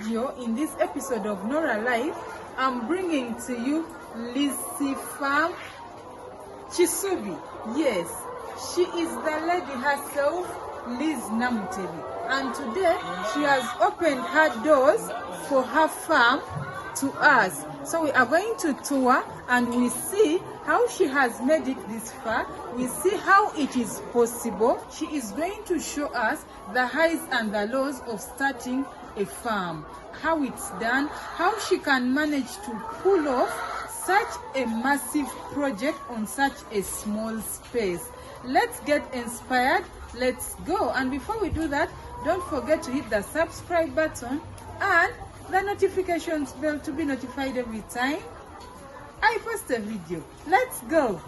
video, in this episode of Nora Life, I'm bringing to you Lizzie Farm Chisubi. Yes, she is the lady herself, Liz Namutebi. And today she has opened her doors for her farm to us. So we are going to tour and we see how she has made it this far. We see how it is possible. She is going to show us the highs and the lows of starting a farm, how it's done, how she can manage to pull off such a massive project on such a small space. Let's get inspired. Let's go. And before we do that, don't forget to hit the subscribe button and the notifications bell to be notified every time I post a video. Let's go.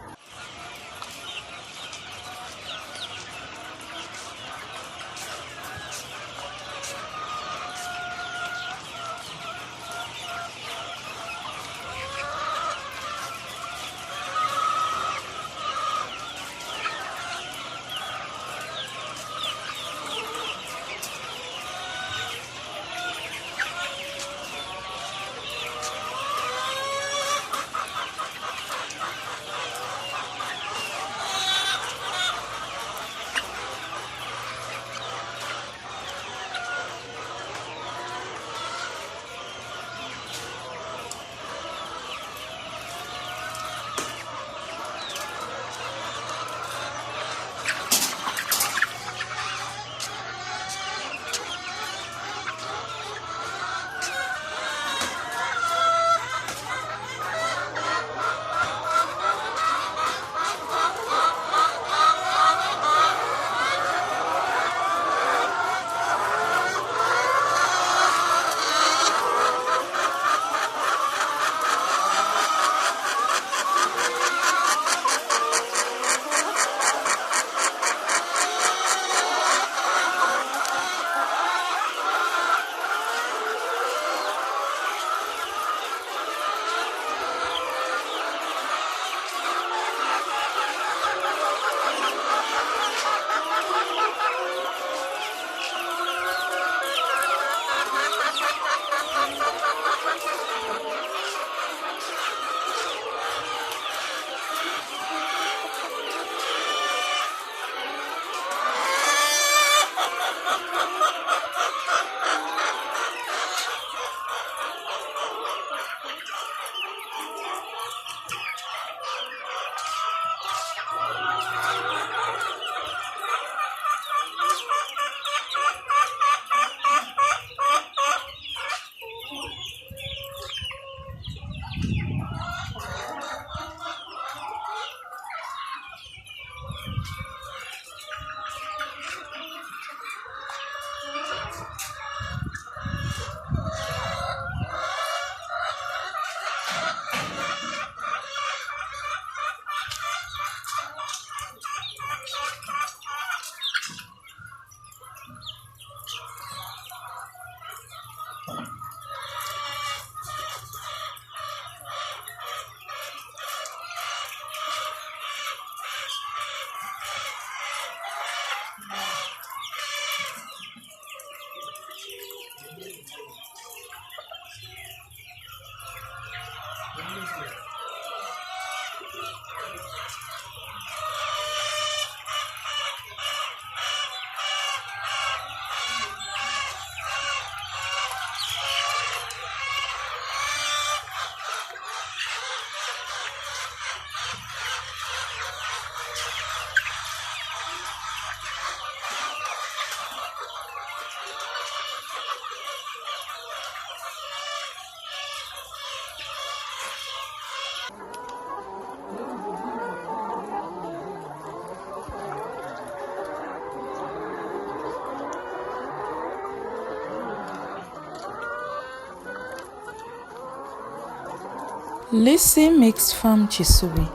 Lizzie Mixed Farm Chisubi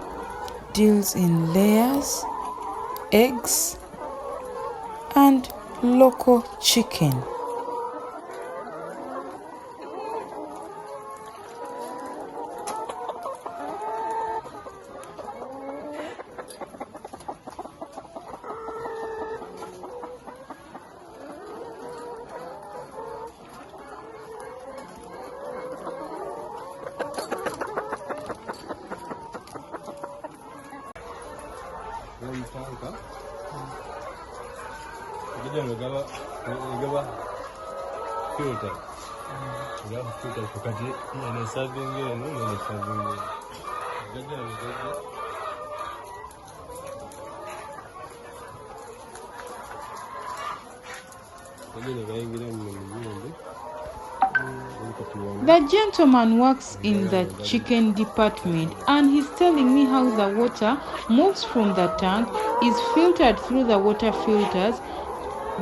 deals in layers, eggs, and local chicken. filter. Filter kukati ina serving eno ina serving The gentleman works in the chicken department and he's telling me how the water moves from the tank, is filtered through the water filters,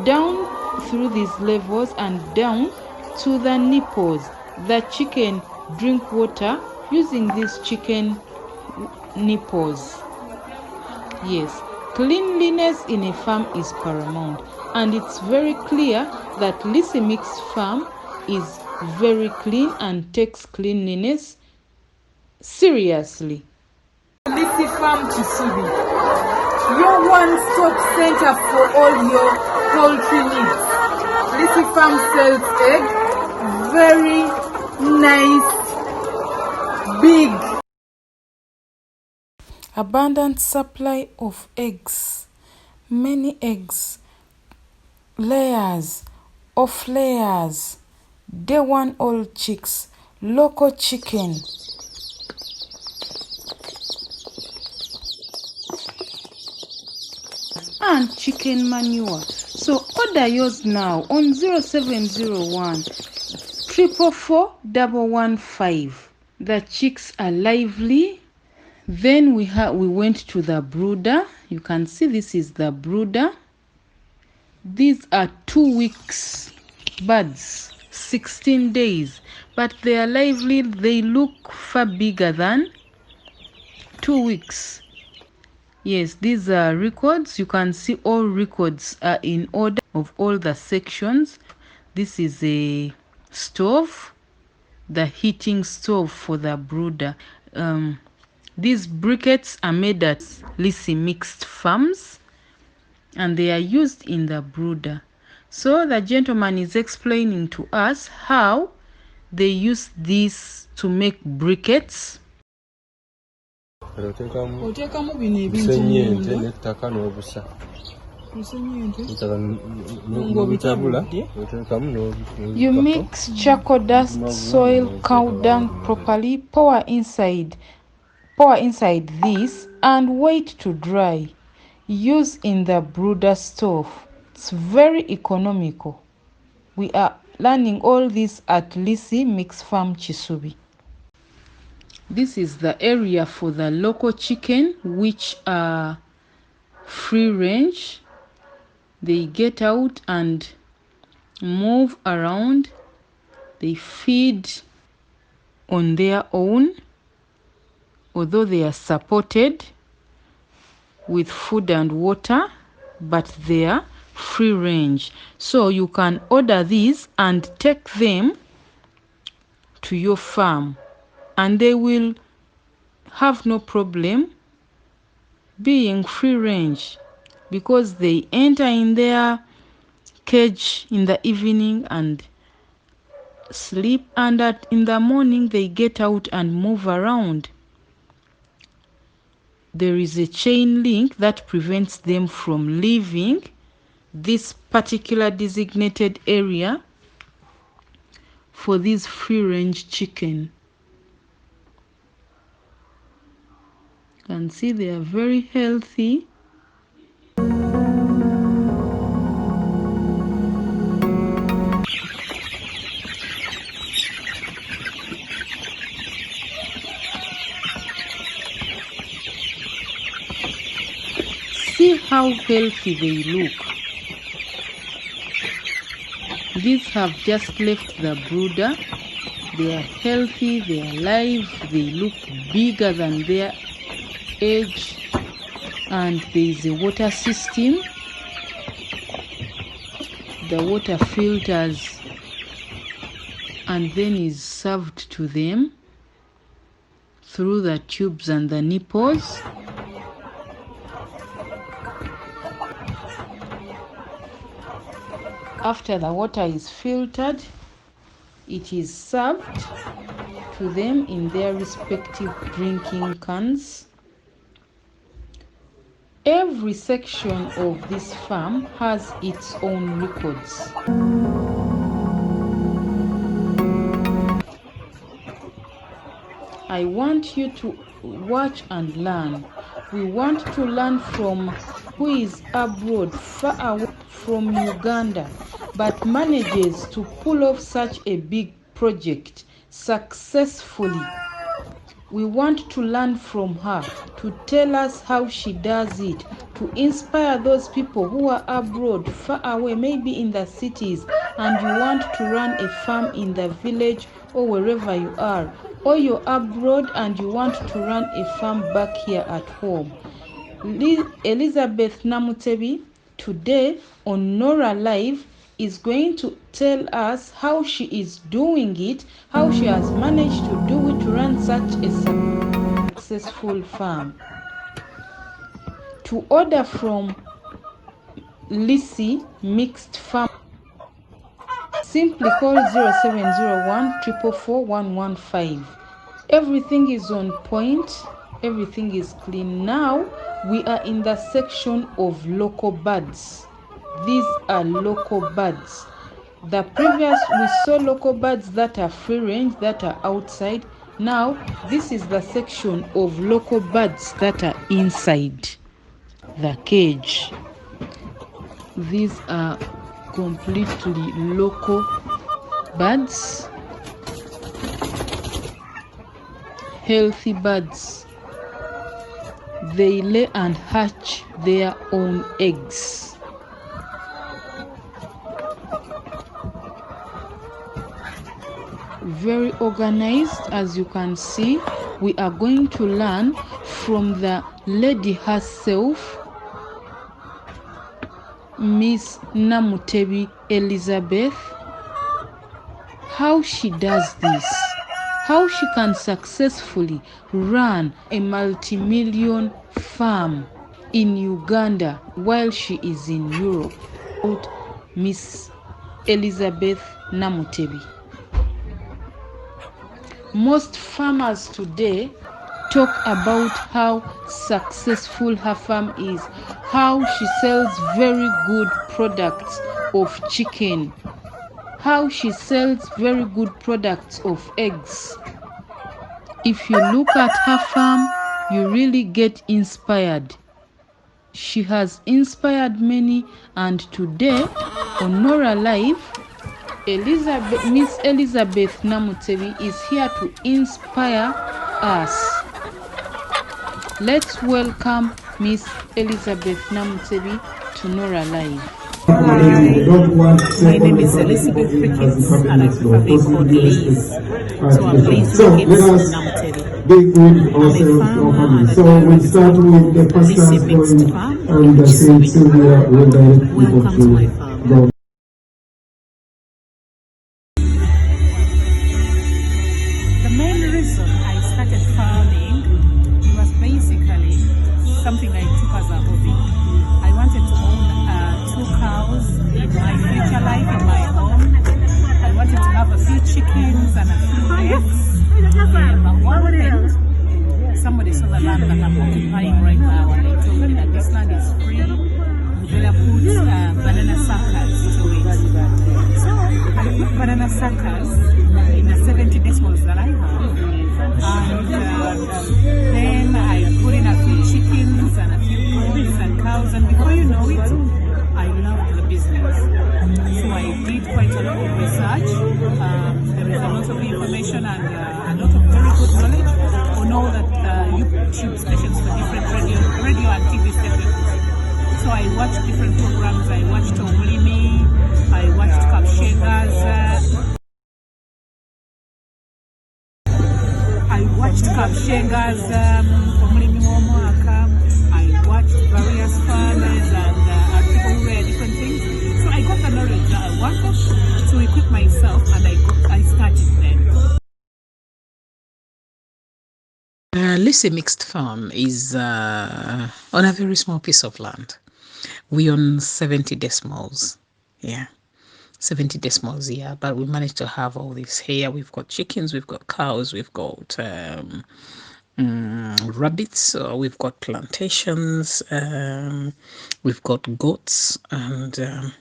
down through these levels and down to the nipples. The chicken drink water using these chicken nipples. Yes, cleanliness in a farm is paramount, and it's very clear that Lisi Mixed Farm is very clean and takes cleanliness seriously. Lisi Farm Chisubi, your one-stop center for all your poultry needs. Lisi Farm sells eggs, very nice, big. Abundant supply of eggs, many eggs, layers of layers, day one old chicks, local chicken. And chicken manure. So order yours now on 0701 444 115. The chicks are lively. Then we went to the brooder. You can see this is the brooder. These are 2 weeks birds, 16 days, but they are lively. They look far bigger than 2 weeks. Yes, these are records. You can see all records are in order of all the sections. This is a stove, the heating stove for the brooder. These briquettes are made at Lisi Mixed Farms and they are used in the brooder. So the gentleman is explaining to us how they use this to make briquettes. You mix charcoal dust, soil, cow dung properly, pour inside this and wait to dry. Use in the brooder stove. It's very economical. We are learning all this at Lisi Mixed Farm Chisubi. This is the area for the local chicken, which are free range. They get out and move around. They feed on their own, although they are supported with food and water, but they are free range. So you can order these and take them to your farm and they will have no problem being free range because they enter in their cage in the evening and sleep, and in the morning they get out and move around. There is a chain link that prevents them from leaving this particular designated area for these free range chicken. You can see they are very healthy. See how healthy they look. These have just left the brooder. They are healthy, they are alive, they look bigger than their age, and there is a water system. The water filters and then is served to them through the tubes and the nipples. After the water is filtered, it is served to them in their respective drinking cans. Every section of this farm has its own records. I want you to watch and learn. We want to learn from who is abroad, far away from Uganda, but manages to pull off such a big project successfully. We want to learn from her, to tell us how she does it, to inspire those people who are abroad, far away, maybe in the cities, and you want to run a farm in the village or wherever you are, or you're abroad and you want to run a farm back here at home. Elizabeth Namutebi today on Nora Live is going to tell us how she is doing it, how she has managed to do it, to run such a successful farm. To order from Lissy Mixed Farm, simply call 0701 444 115. Everything is on point, everything is clean. Now we are in the section of local birds. These are local birds. The previous we saw local birds that are free range, that are outside. Now this is the section of local birds that are inside the cage. These are completely local birds, healthy birds. They lay and hatch their own eggs. Very organized, as you can see. We are going to learn from the lady herself, Miss Namutebi Elizabeth, how she does this, how she can successfully run a multi-million farm in Uganda while she is in Europe. Miss Elizabeth Namutebi. Most farmers today talk about how successful her farm is, how she sells very good products of chicken, how she sells very good products of eggs. If you look at her farm, you really get inspired. She has inspired many, and today on Nora Live, Miss Elizabeth Namutebi is here to inspire us. Let's welcome Miss Elizabeth Namutebi to Nora Live. My name is Elizabeth Ricketts, and I prefer being called Liz. So I'm Liz Ricketts Namutebi. I'm a farmer, So we start with the Lissy Mixed Farm in Chiswick. Welcome to my farm. The main reason I started farming was basically something I took as a hobby. I wanted to own 2 cows in my future life, in my home. I wanted to have a few chickens and a few eggs. But what happened? Somebody saw the land that I'm occupying right now, and they told me that this land is free. We're gonna put banana suckers to it. So I put banana suckers in the 70 decimals that I have, and then I put in a few chickens and a few goats and cows, and before you know it, I loved the business. So I did quite a lot of research. There is a lot of information and a lot of very good knowledge on all that YouTube stations for different radio and TV stations. So I watched different programs. I watched Omulimi, I watched Kapshenga's, Omulimi Womwaka. I watched various farmers and people who wear different things. So I got the knowledge that I wanted to equip myself, and I started then. Lissy Mixed Farm is on a very small piece of land. We own 70 decimals. Yeah, 70 decimals, yeah. But we managed to have all this here. We've got chickens, we've got cows, we've got rabbits, we've got plantations, we've got goats, and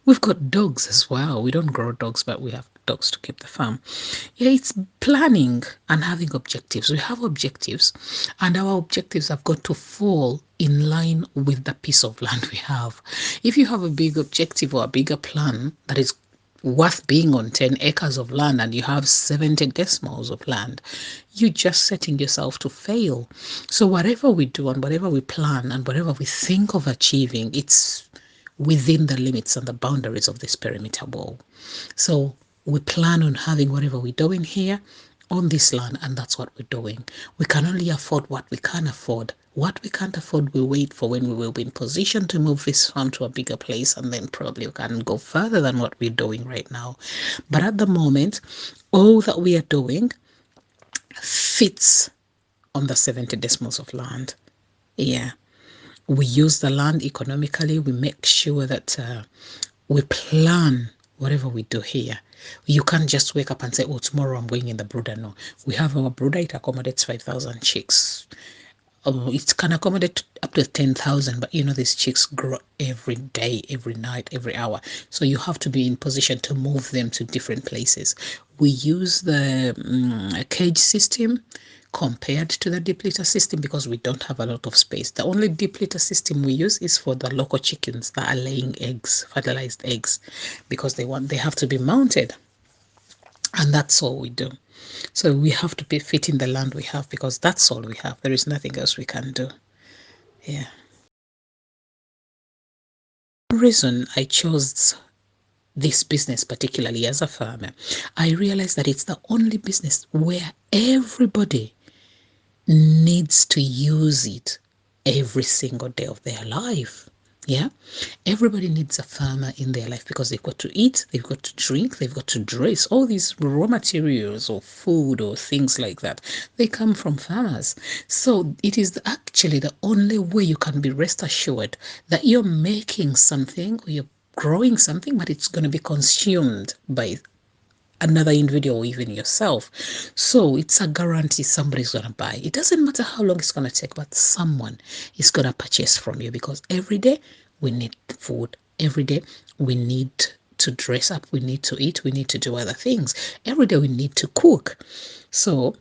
we've got dogs as well. We don't grow dogs, but we have dogs to keep the farm. Yeah, it's planning and having objectives. We have objectives, and our objectives have got to fall in line with the piece of land we have. If you have a big objective or a bigger plan that is worth being on 10 acres of land and you have 70 decimals of land, you're just setting yourself to fail. So whatever we do and whatever we plan and whatever we think of achieving, it's within the limits and the boundaries of this perimeter wall. So we plan on having whatever we're doing here on this land, and that's what we're doing. We can only afford what we can afford. What we can't afford, we wait for when we will be in position to move this farm to a bigger place, and then probably we can go further than what we're doing right now. But at the moment, all that we are doing fits on the 70 decimals of land. Yeah. We use the land economically. We make sure that we plan whatever we do here. You can't just wake up and say, oh, tomorrow I'm going in the brooder. No, we have our brooder. It accommodates 5,000 chicks. It can accommodate up to 10,000, but you know, these chicks grow every day, every night, every hour. So you have to be in position to move them to different places. We use the cage system compared to the deep litter system because we don't have a lot of space. The only deep litter system we use is for the local chickens that are laying eggs, fertilized eggs, because they have to be mounted. And that's all we do. So we have to be fit in the land we have because that's all we have. There is nothing else we can do. Yeah. The reason I chose this business, particularly as a farmer, I realized that it's the only business where everybody needs to use it every single day of their life. Yeah, everybody needs a farmer in their life because they've got to eat, they've got to drink, they've got to dress. All these raw materials or food or things like that, they come from farmers. So it is actually the only way you can be rest assured that you're making something or you're growing something, but it's going to be consumed by another individual or even yourself. So it's a guarantee somebody's going to buy. It doesn't matter how long it's going to take, but someone is going to purchase from you because every day we need food. Every day we need to dress up. We need to eat. We need to do other things. Every day we need to cook. So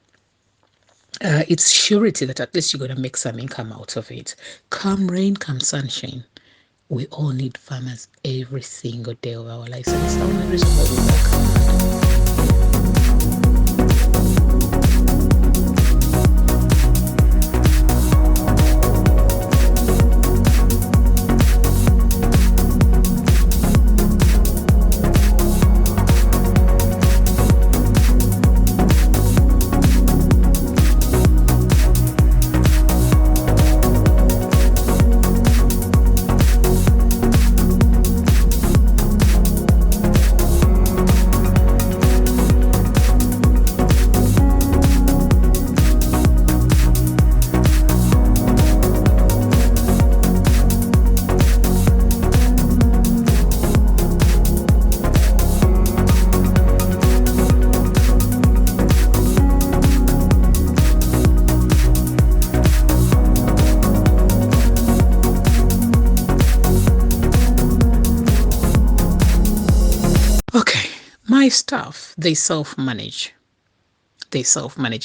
it's surety that at least you're going to make some income out of it. Come rain, come sunshine. We all need farmers every single day of our lives. And it's the only reason why we work hard. My staff, they self-manage.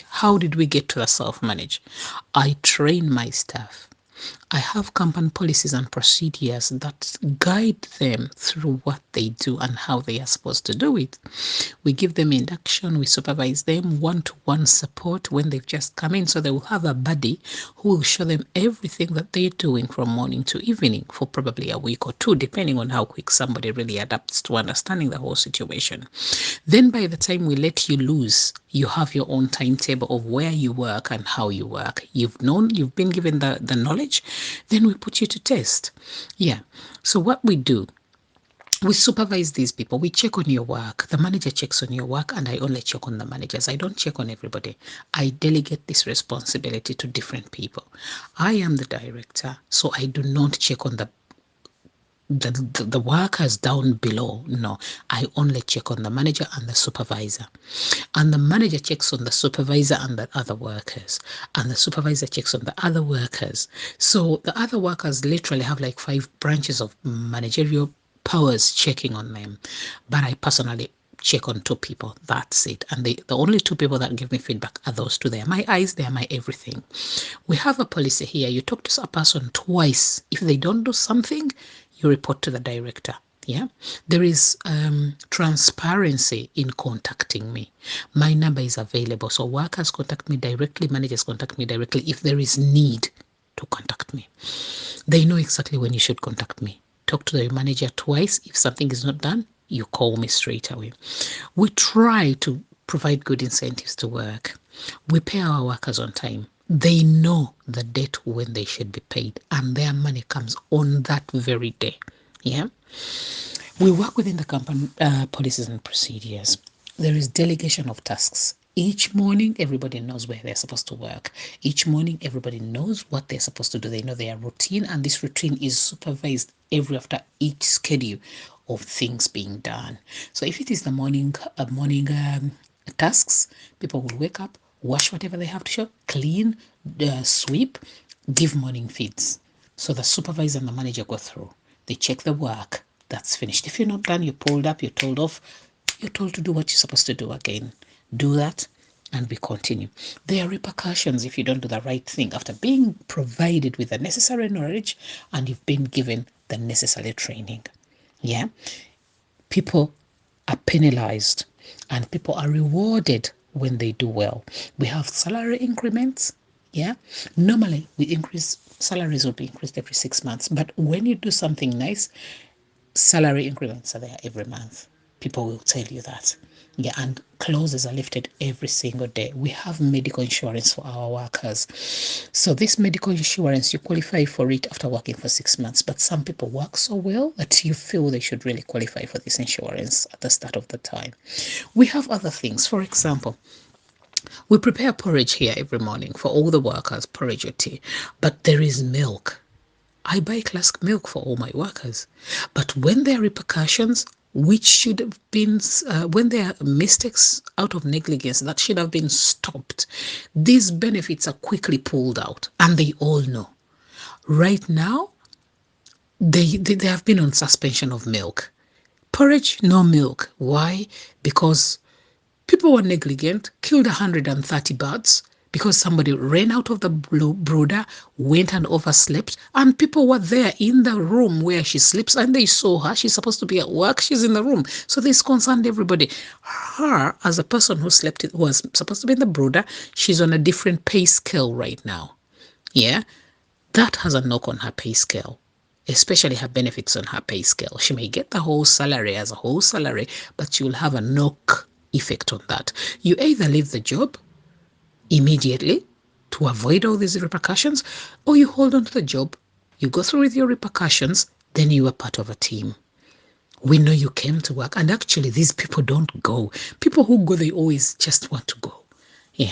How did we get to the self-manage? I train my staff. I have company policies and procedures that guide them through what they do and how they are supposed to do it. We give them induction, we supervise them, one-to-one support when they've just come in, so they will have a buddy who will show them everything that they're doing from morning to evening for probably a week or two, depending on how quick somebody really adapts to understanding the whole situation. Then by the time we let you loose, you have your own timetable of where you work and how you work. You've been given the knowledge, then we put you to test. Yeah. So what we do, we supervise these people. We check on your work. The manager checks on your work, and I only check on the managers. I don't check on everybody. I delegate this responsibility to different people. I am the director, so I do not check on the the workers down below. No, I only check on the manager and the supervisor. And the manager checks on the supervisor and the other workers. And the supervisor checks on the other workers. So the other workers literally have like 5 branches of managerial powers checking on them. But I personally check on 2 people. That's it. And the only 2 people that give me feedback are those 2. They are my eyes, they are my everything. We have a policy here. You talk to a person twice. If they don't do something, you report to the director. Yeah, there is transparency in contacting me. My number is available, so workers contact me directly, managers contact me directly if there is need to contact me. They know exactly when you should contact me. Talk to the manager twice. If something is not done, you call me straight away. We try to provide good incentives to work. We pay our workers on time. They know the date when they should be paid, and their money comes on that very day. Yeah. We work within the company policies and procedures. There is delegation of tasks. Each morning, everybody knows where they're supposed to work. Each morning, everybody knows what they're supposed to do. They know their routine, and this routine is supervised every after each schedule of things being done. So if it is the morning tasks, people will wake up, wash whatever they have to show, clean, sweep, give morning feeds. So the supervisor and the manager go through. They check the work. That's finished. If you're not done, you're pulled up, you're told off, you're told to do what you're supposed to do again. Do that, and we continue. There are repercussions if you don't do the right thing after being provided with the necessary knowledge and you've been given the necessary training. Yeah. People are penalized and people are rewarded when they do well. We have salary increments. Yeah. Normally we increase salaries will be increased every 6 months. But when you do something nice, salary increments are there every month. People will tell you that. Yeah, and clauses are lifted every single day. We have medical insurance for our workers. So this medical insurance, you qualify for it after working for 6 months. But some people work so well that you feel they should really qualify for this insurance at the start of the time. We have other things. For example, we prepare porridge here every morning for all the workers, porridge or tea. But there is milk. I buy classic milk for all my workers. But when there are repercussions, which should have been, when there are mistakes out of negligence that should have been stopped, these benefits are quickly pulled out, and they all know. Right now, they have been on suspension of milk. Porridge, no milk. Why? Because people were negligent, killed 130 birds because somebody ran out of the brooder, went and overslept, and people were there in the room where she sleeps, and they saw her. She's supposed to be at work. She's in the room. So this concerned everybody. Her, as a person who slept, was supposed to be in the brooder, she's on a different pay scale right now. Yeah, that has a knock on her pay scale, especially her benefits on her pay scale. She may get the whole salary as a whole salary, but she will have a knock effect on that. You either leave the job immediately to avoid all these repercussions, or you hold on to the job, you go through with your repercussions, then you are part of a team. We know you came to work, and actually these people don't go. People who go, they always just want to go. Yeah.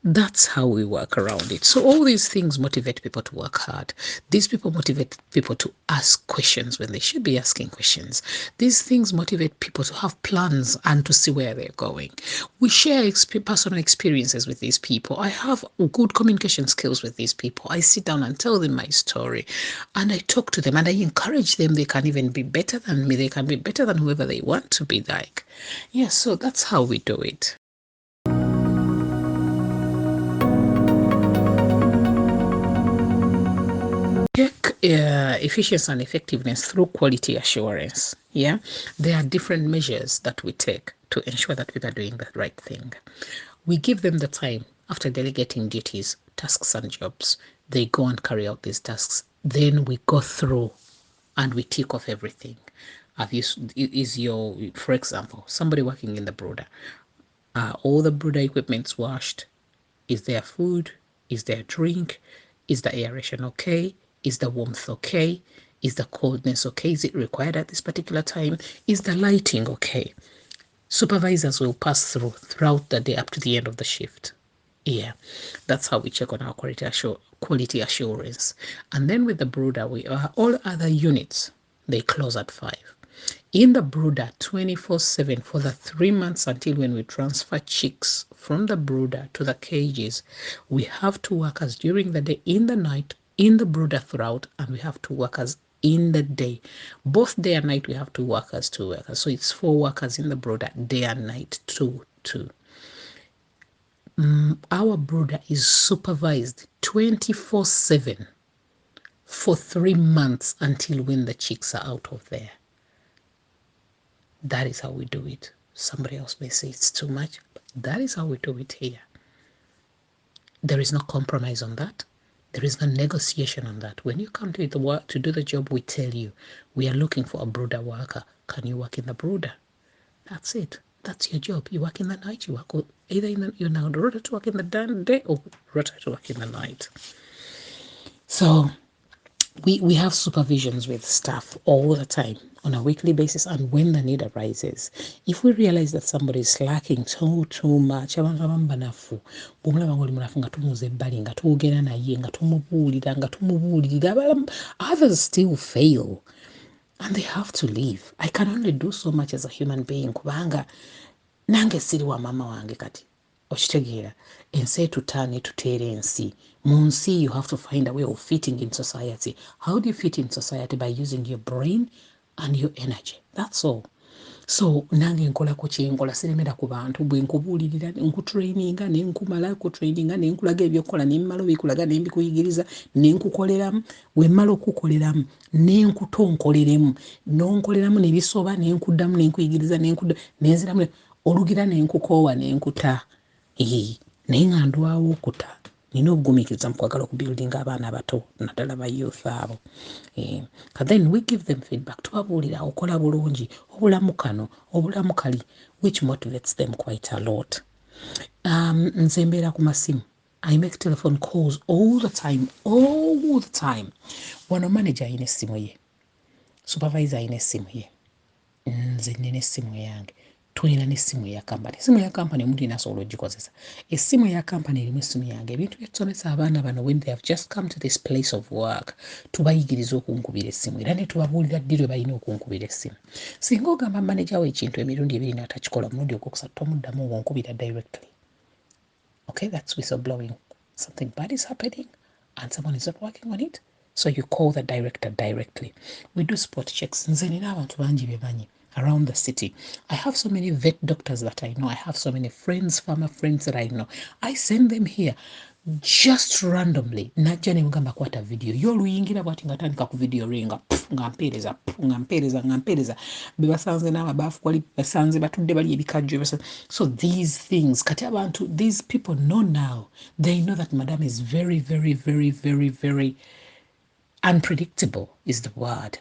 That's how we work around it. So all these things motivate people to work hard. These people motivate people to ask questions when they should be asking questions. These things motivate people to have plans and to see where they're going. We share personal experiences with these people. I have good communication skills with these people. I sit down and tell them my story, and I talk to them, and I encourage them. They can even be better than me. They can be better than whoever they want to be like. Yeah, so that's how we do it. Check efficiency and effectiveness through quality assurance. Yeah, there are different measures that we take to ensure that people are doing the right thing. We give them the time after delegating duties, tasks, and jobs. They go and carry out these tasks. Then we go through and we tick off everything. For example, somebody working in the brooder, all the brooder equipment's washed? Is there food? Is there drink? Is the aeration okay? Is the warmth okay? Is the coldness okay? Is it required at this particular time? Is the lighting okay? Supervisors will pass throughout the day up to the end of the shift. Yeah, that's how we check on our quality assurance. And then with the brooder, we all other units, they close at 5. In the brooder, 24/7 for the 3 months until when we transfer chicks from the brooder to the cages, we have 2 workers during the day, in the night, in the brooder throughout, and we have 2 workers in the day. Both day and night, we have 2 workers, 2 workers. So it's 4 workers in the brooder, day and night, 2, 2. Our brooder is supervised 24/7 for 3 months until when the chicks are out of there. That is how we do it. Somebody else may say it's too much, but that is how we do it here. There is no compromise on that. There is no negotiation on that. When you come to the work to do the job, we tell you we are looking for a brooder worker. Can you work in the brooder? That's it. That's your job. You work in the night. You work either you're now rota to work in the day or rota to work in the night. So we have supervisions with staff all the time on a weekly basis, and when the need arises, if we realize that somebody is slacking too much, abantu abambanafu bwomulaba ng'oli munafu nga tumuuza ebbali nga twogera naye nga tumubuulirira others still fail and they have to leave. I can only do so much as a human being kubanga nange siri wa mama wange kati okitegeera ensi etutaana etuteera ensi mu nsi. You have to find a way of fitting in society. How do you fit in society? By using your brain and your energy. That's all. So nange nkolako kyenkola, siremera ku bantu. Bwe nkubuulirira nkutraininga ne nkumala kutraininga ne nkulaga ebyokukola ne mmala obikulaga ne mbikuyigiriza ne nkukoleramu. Bwe mmala okukoleramu ne nkutonkoleremu n'onkoleramu ne bisoba ne nkuddamu ne nkuyigiriza ne nenziramu olugira ne nkukoowa ne nkuta. Naye nga ndwawo okuta. Nina obugumiikiriza mu kwagala okubuildinga abaana abato naddala ba youth abo. And then we give them feedback. Tubabuulira okola bulungi, obulamu kano, obulamu kali, which motivates them quite a lot. Nze mbeera ku masimu. I make telephone calls all the time. Wano manager ayina essimu ye. Supervisor ayina essimu ye. Nze nina essimu yange. Tulina n'essimu eya kampani. Essimu eya kampani omuntu yina asobola ogikozesa. Essimu eya kampani erimu essimu yange. Ebintu bye tusomesa abaana bano when they have just come to this place of work, tubayigiriza okunkubira essimu era ne tubabuulira ddi lwe balina okunkubira essimu. Singa ogamba manager we ekintu emirundi ebiri n'atakikola, omulundi ogwokusatu tomuddamu ng'onkubira directly. Okay, that's whistleblowing. Something bad is happening and someone is not working on it. So you call the director directly. We do spot checks. Nze nina abantu bangi bemanyi around the city. I have so many vet doctors that I know. I have so many friends, farmer friends that I know. I send them here just randomly. Najja ne mugamba kwata video. Yo luyingira bwati nga tandika ku video ringa. Nga mpeereza. Be basanze n'amabaafu kwali basanze batudde bali ebikajjo. So these things, kati abantu, these people know now. They know that madam is very, very, very, very, very unpredictable is the word.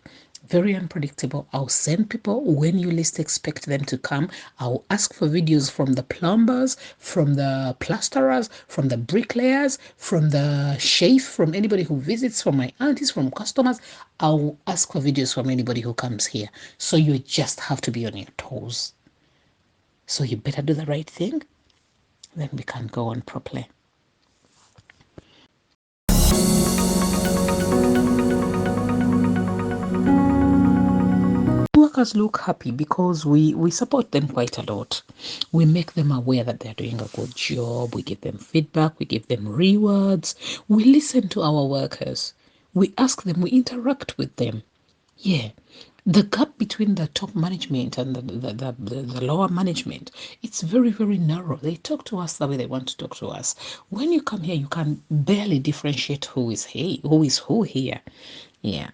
Very unpredictable. I'll send people when you least expect them to come. I'll ask for videos from the plumbers, from the plasterers, from the bricklayers, from the chef, from anybody who visits, from my aunties, from customers. I'll ask for videos from anybody who comes here. So you just have to be on your toes. So you better do the right thing. Then we can go on properly. Workers look happy because we support them quite a lot. We make them aware that they're doing a good job. We give them feedback. We give them rewards. We listen to our workers. We ask them. We interact with them. Yeah. The gap between the top management and the lower management, it's very, very narrow. They talk to us the way they want to talk to us. When you come here, you can barely differentiate who is who here. Yeah.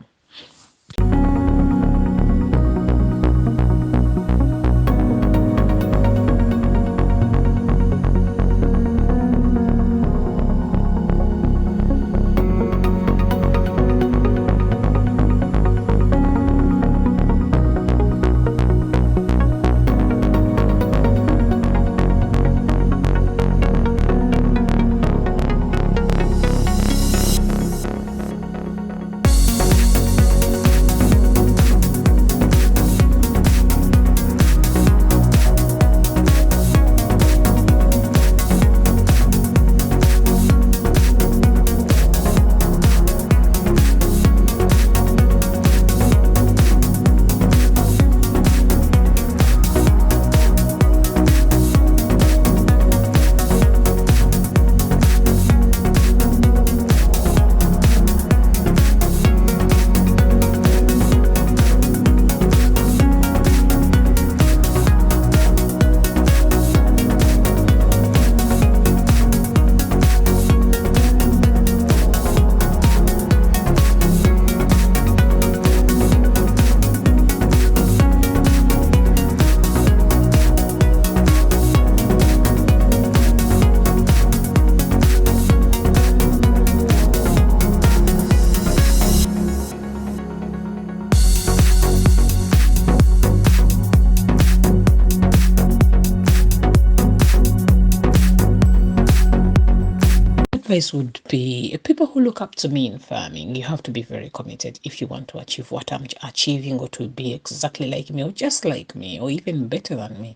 advice would be people who look up to me in farming, you have to be very committed if you want to achieve what I'm achieving, or to be exactly like me or just like me or even better than me.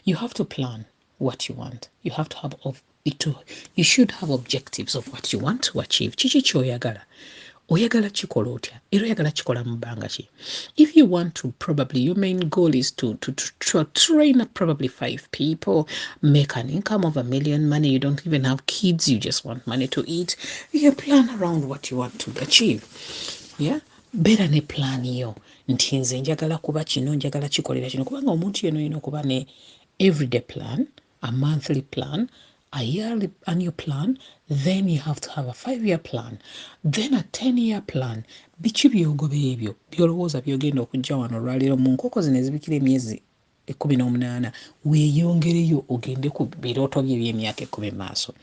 You have to plan what you want. You have to have you should have objectives of what you want to achieve. Kiki kyoyagala. Oyagala kikola otya era oyagala kikola mu bbanga ki. If you want to, probably your main goal is to train up probably 5 people, make an income of $1 million, money. You don't even have kids, you just want money to eat. You plan around what you want to achieve. Yeah, beera ne plan yo nti nze njagala kuba kino, njagala kikolera kino, kubanga omuntu yeno yina okuba ne everyday plan, a monthly plan, a yearly annual plan, then you have to have a 5-year plan, then a 10-year plan. Biki byogoba ebyo byolowooza byogenda okujja wano olwaliro mu nkoko zino ezibikira emyezi 18 weeyongereyo ogende ku birooto bye by'emyaka 10 maaso.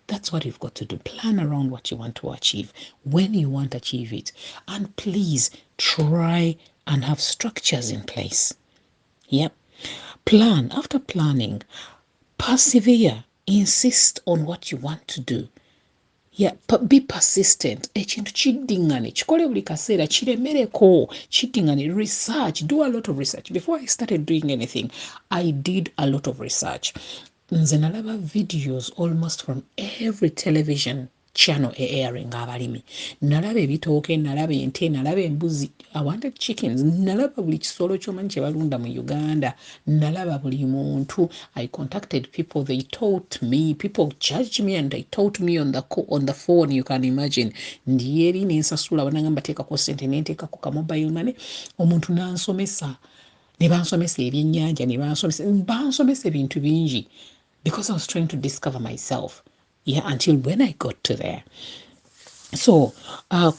That's what you've got to do. Plan around what you want to achieve, when you want to achieve it, and please try and have structures in place. Yep. Plan. After planning, persevere. Insist on what you want to do. Yeah, be persistent. Ekintu kiddingane kikole buli kaseera kiremereko kiddingane. Research. Do a lot of research. Before I started doing anything, I did a lot of research. Nze nalaba videos almost from every television channel airing abalimi. Nalaba ebitooke, nalaba ente, nalaba embuzi. I wanted chickens. Nalaba buli kisolo ky'omanyi kye balunda mu Uganda. Nalaba buli muntu. I contacted people. They taught me. People judged me and they taught me on the phone. You can imagine. Ndi eri nensasula banagamba teekako ssente nenteekako ka mobile money. Omuntu n'ansomesa. Ne bansomesa ebyennyanja, ne bansomesa ebintu bingi. Because I was trying to discover myself. Yeah, until when I got to there. So,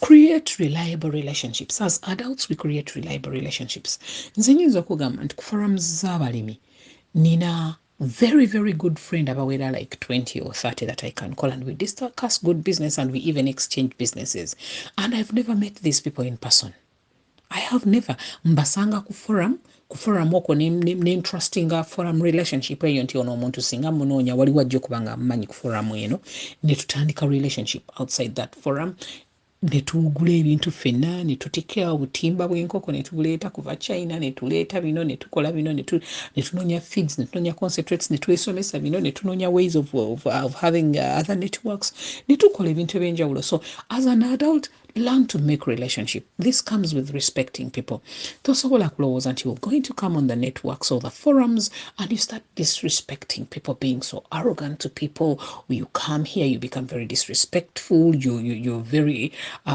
create reliable relationships. As adults, we create reliable relationships. Nze nyinza okugamba nti ku forums z'abalimi nina very, very good friend abawera like 20 or 30 that I can call, and we discuss good business and we even exchange businesses. And I've never met these people in person. I have never. Mbasanga ku forum okwo n'entrustinga forum relationship eyo nti ono omuntu singa munoonya waliwo ajja okuba nga amumanyi ku forum eno, ne tutandika relationship outside that forum. Ne tugula ebintu ffenna, ne tutikira obutimba bw'enkoko ne tubuleeta kuva China, ne tuleeta bino, ne tukola bino, ne tunoonya feeds, ne tunoonya concentrates, ne twesomesa bino, ne tunoonya ways of having other networks, ne tukola ebintu ebyenjawulo. So as an adult, learn to make relationship. This comes with respecting people. Tosobola kulowooza nti you're going to come on the networks or the forums and you start disrespecting people, being so arrogant to people. You come here, you become very disrespectful. You're very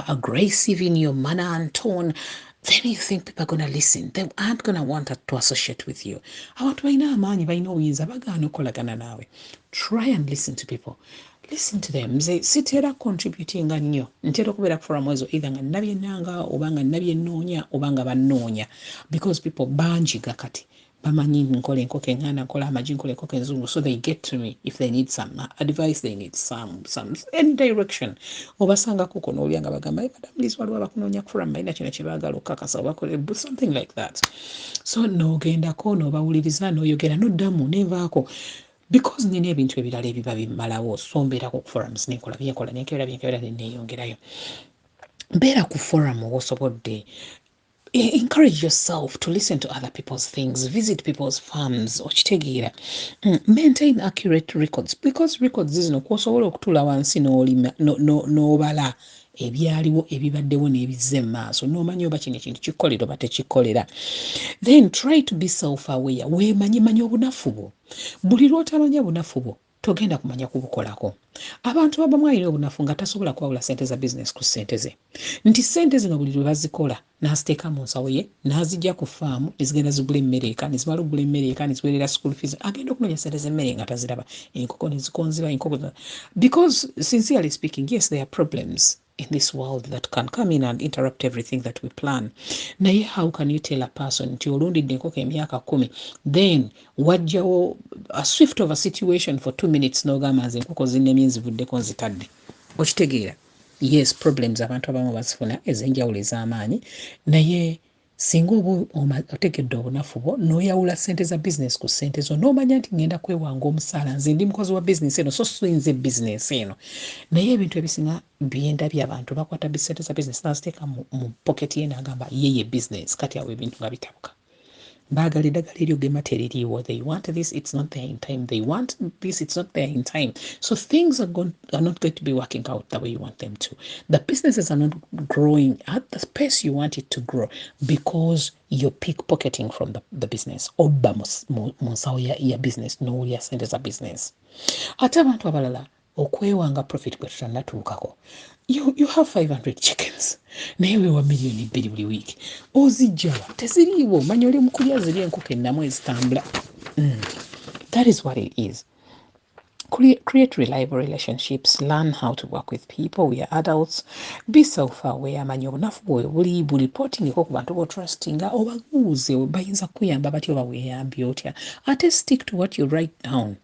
aggressive in your manner and tone. Then you think people are going to listen. They aren't going to want to associate with you. Abantu balina amaanyi, balina obuyinza, bagaana okukolagana naawe. Try and listen to people. Listen to them. Nze sitera contributinga nnyo. Ntera okubeera ku forum ezo either nga nnabyennanga oba nga nnabyennoonya oba nga bannoonya, because people banjiga kati. Bamanyi nkola enkoko eŋŋanda, nkola amagi, nkola enkoko enzungu. So they get to me if they need some advice, they need some any direction. Obasangako konoolya nga bagamba madam Liz waliwo abakunoonya ku forum balina kino kye baagala okukakasa obakole something like that. So n'ogendako n'obawuliriza n'oyogera n'oddamu n'envaako. Because nina ebintu ebirala ebiba bimmalawo, so mbeerako ku forums nenkola byenkola nenkebera neeyongerayo. Mbeera ku forum osobodde. Encourage yourself to listen to other people's things, visit people's farms, okitegeera. Maintain accurate records, because records zino kwosobola okutuula wansi n'obala ebyaliwo ebibaddewo n'ebizze mu maaso n'omanya oba kino ekintu kikolera oba tekikolera. Then try to be self-aware. Weemanye obunafu bwo. Buli lw'otamanya bunafu bwo togenda kumanya kubukolako. Abantu abamu alina obunafu nga tasobola kwawula ssente za business ku ssente ze. Nti ssente zino buli lwe bazikola n'aziteeka mu nsawo ye n'azijja ku faamu nezigenda zigula emmere eka, nezimala okugula emmere eka neziwerera school fees, agenda okunoonya ssente z'emmere nga taziraba. Enkoko nezikonziba, because sincerely speaking, yes, there are problems in this world that can come in and interrupt everything that we plan. Naye how can you tell a person nti olundidde enkoko emyaka 10 then wajjawo a swift of a situation for 2 minutes n'ogamba nze enkoko zinnemye nzivuddeko nzitadde? Okitegeera? Yes, problems abantu abamu bazifuna ez'enjawulo ez'amaanyi, naye singa oba otegedde obunafu bwo n'oyawula ssente za bizinesi ku ssente zo n'omanya nti ngenda kwewanga omusaala nze ndi mukozi wa bizinesi eno so sinze bizinesi eno naye ebintu ebisinga byendabye abantu bakwata ssente za bizinesi naziteeka mu poketi ye n'agamba yeye bizinesi kati awo ebintu nga bitabuka baagala eddagala eryo gema teririiwo. They want this, it's not there in time. They want this, it's not there in time. So things are not going to be working out the way you want them to. The businesses are not growing at the pace you want it to grow because you're pickpocketing from the business. Oba munsawo ya business n'owulya sente za business. Ate abantu abalala okwewanga profit kwe tutannatuukako. You have 500 chickens. Naye weewa million 2 buli week. Ozijjawa teziriiwo. Manya oli mukulya ziri enkoko ennamu ezitambula. That is what it is. Create reliable relationships. Learn how to work with people. We are adults. Be self-aware. Manya obunafu bwe buli reportingeko ku bantu b'otrustinga obabuuze bayinza kuyamba batya oba weeyambye otya. Ate stick to what you write down.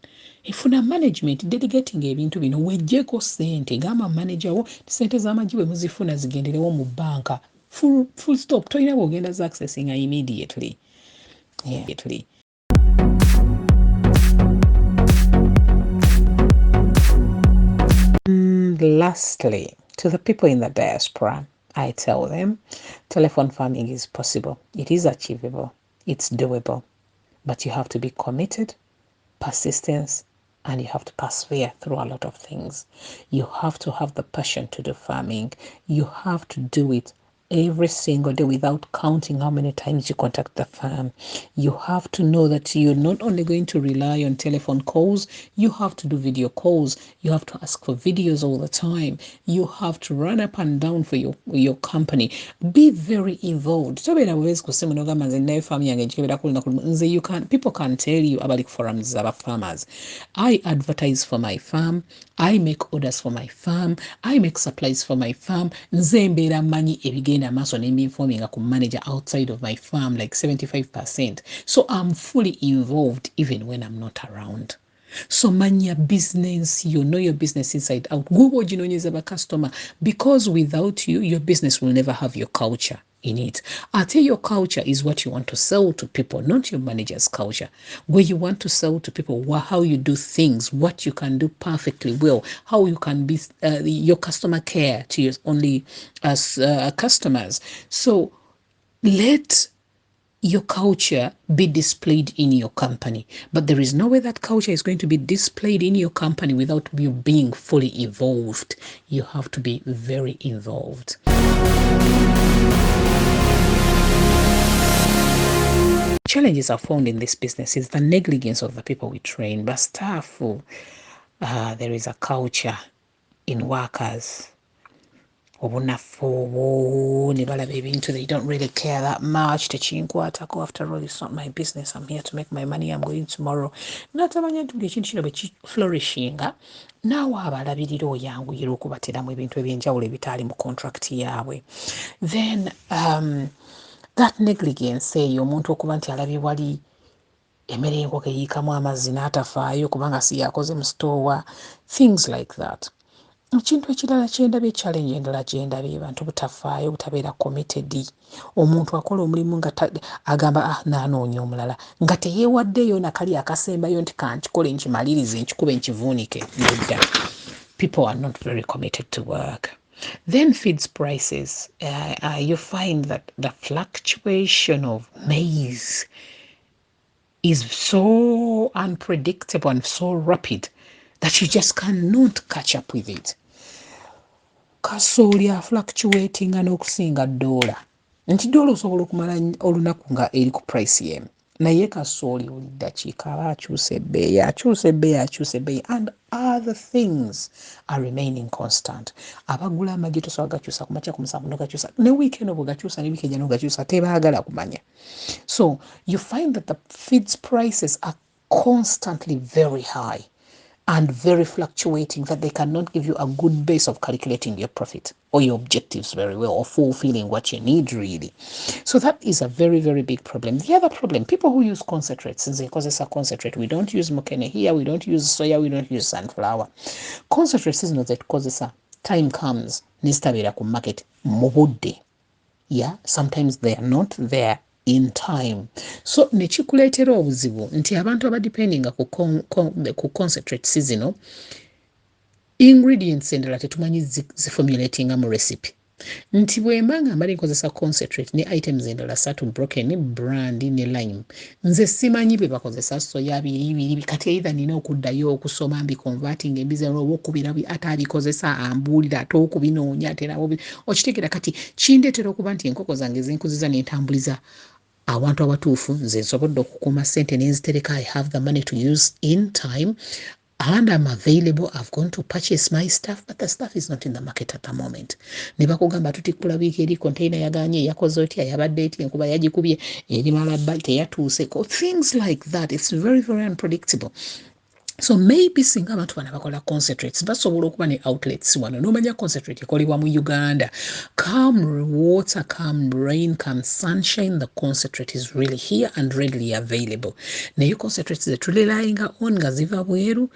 Ifuna management delegating ebintu bino wejjeko ssente gamba manager wo ssente z'amagi bwe muzifuna zigenderewo mu banka full stop tolina bw'ogenda za accessing immediately. Lastly, to the people in the diaspora, I tell them telephone farming is possible. It is achievable. It's doable. But you have to be committed, persistence, and you have to persevere through a lot of things. You have to have the passion to do farming. You have to do it every single day without counting how many times you contact the farm. You have to know that you're not only going to rely on telephone calls, you have to do video calls. You have to ask for videos all the time. You have to run up and down for your company. Be very involved. People can tell you about forums about farmers. I advertise for my farm. I make orders for my farm. I make supplies for my farm. Nze mbeera manyi ebigenda maaso n'ebinforming ku manager outside of my farm like 75%. So I'm fully involved even when I'm not around. So manya business, you know your business inside out. Google ginonyeza ba customer because without you, your business will never have your culture in it. I tell your culture is what you want to sell to people, not your manager's culture. Where you want to sell to people how you do things, what you can do perfectly well, how you can be your customer care to your only as customers. So let your culture be displayed in your company. But there is no way that culture is going to be displayed in your company without you being fully involved. You have to be very involved. Challenges are found in this business is the negligence of the people we train. But staff, there is a culture in workers. Obunafu ne balaba ebintu they don't really care that much tekinkwatako. After all, it's not my business. I'm here to make my money. I'm going tomorrow. Natamanya nti buli ekintu kino bwe kiflourishinga naawe abalabirira oyanguyira okubateramu ebintu ebyenjawulo ebitaali mu contract yaabwe. Then that negligence eyo omuntu okuba nti alabye wali emmere y'enkoko eyiikamu amazzi n'atafaayo kubanga si yakoze mu store, things like that. Ekintu ekirala kyendabye challenge endala gyendabye bantu butafaayo butabeera committed. Omuntu akola omulimu nga agamba naanoonya omulala nga teyeewaddeyo nakali akasembayo nti kankikole nkimalirize nkikube nkivuunike. People are not very committed to work. Then feeds prices. You find that the fluctuation of maize is so unpredictable and so rapid that you just cannot catch up with it. Kasooli fluctuating n'okusinga $1. Nti $1 osobola okumala olunaku nga eri ku price y'emu. Naye kasooli buli ddakiika aba akyusa ebbeeyi and other things are remaining constant. Abagula amagi tosobola gakyusa ku makya ku musanvu n'ogakyusa ne weekend obwo gakyusa ne weekend n'ogakyusa tebaagala kumanya. So you find that the feeds prices are constantly very high and very fluctuating, that they cannot give you a good base of calculating your profit or your objectives very well or fulfilling what you need really. So that is a very, very big problem. The other problem, people who use concentrates, since they cause a concentrate, we don't use mokene here, we don't use soya, we don't use sunflower. Concentrates is not that causes a time comes, nistabira ku market, mubudde. Yeah, sometimes they are not there in time. So nekikuleetera obuzibu nti abantu abadependinga ku concentrates zino ingredients endala tetumanyi zifomulatinga mu recipe nti bwemba nga mbali nkozesa concentrate ne items endala 3 broken brand ne lime nze simanyi bwe bakozesa soya biri kati either nina okuddayo okusoma mbi converting embize obwokubira ate abikozesa ambuulira ate okubinoonya ate nabo okitegera kati kindeetera okuba nti enkoko zange zenkuziza n'entambuliza abantu abatuufu nze nsobodde okukuuma ssente n'enzitereka I have the money to use in time and I'm available. I've gone to purchase my stuff, but the stuff is not in the market at the moment. Ne bakugamba tutikula wiiki eri container yaganye yakoze otya yabadde eti enkuba yagikubye eri malabba teyatuuse things like that. It's very, very unpredictable. So maybe singa abantu bana bakola concentrates basobola okuba ne outlets wano nomanya concentrate ekolebwa mu Uganda. Come water, come rain, come sunshine, the concentrate is really here and readily available. Naye concentrates zetulilayinga on nga ziva bweru,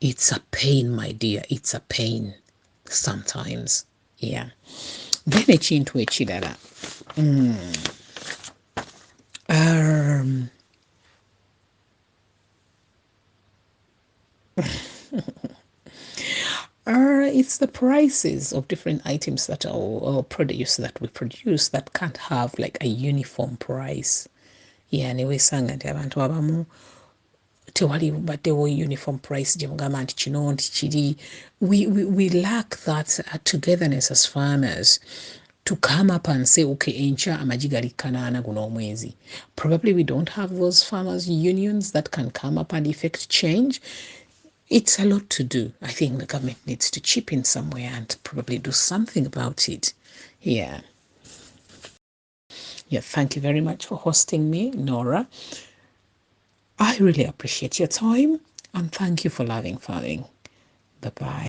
it's a pain, my dear. It's a pain sometimes. Yeah. Then ekintu ekirala. It's the prices of different items that are produced that we produce that can't have like a uniform price. Yeah, niwesanga nti abantu abamu tewali baddewo uniform price gye mugamba nti kino nti kiri. We lack that togetherness as farmers to come up and say, okay, enkya amagi gali 8 guno omwezi. Probably we don't have those farmers unions that can come up and effect change. It's a lot to do. I think the government needs to chip in somewhere and probably do something about it. Yeah. Yeah, thank you very much for hosting me, Nora. I really appreciate your time and thank you for loving farming. Bye-bye.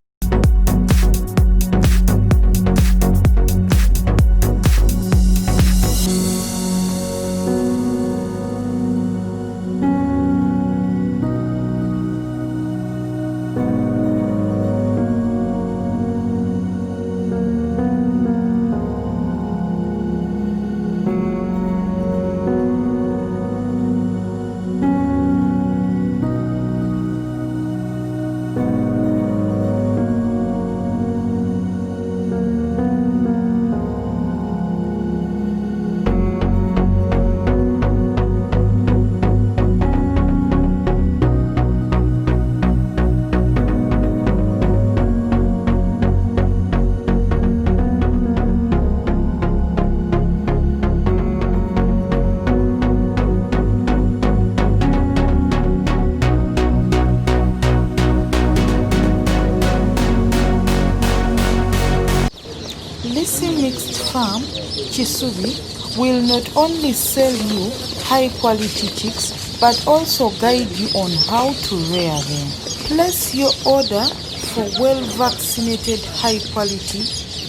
Farm Kisubi will not only sell you high quality chicks but also guide you on how to rear them. Place your order for well vaccinated high quality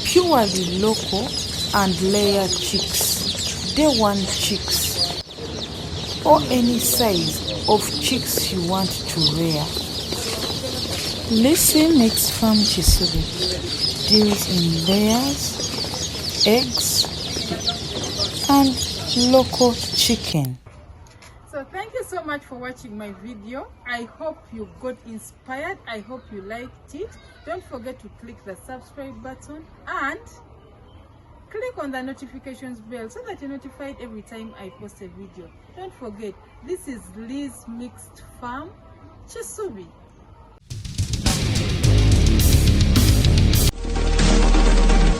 purely local and layer chicks, day 1 chicks or any size of chicks you want to rear. Lissy Mixed Farm Kisubi deals in layers, eggs and local chicken. So thank you so much for watching my video. I hope you got inspired. I hope you liked it. Don't forget to click the subscribe button and click on the notifications bell so that you're notified every time I post a video. Don't forget, this is Liz Mixed Farm Kisubi.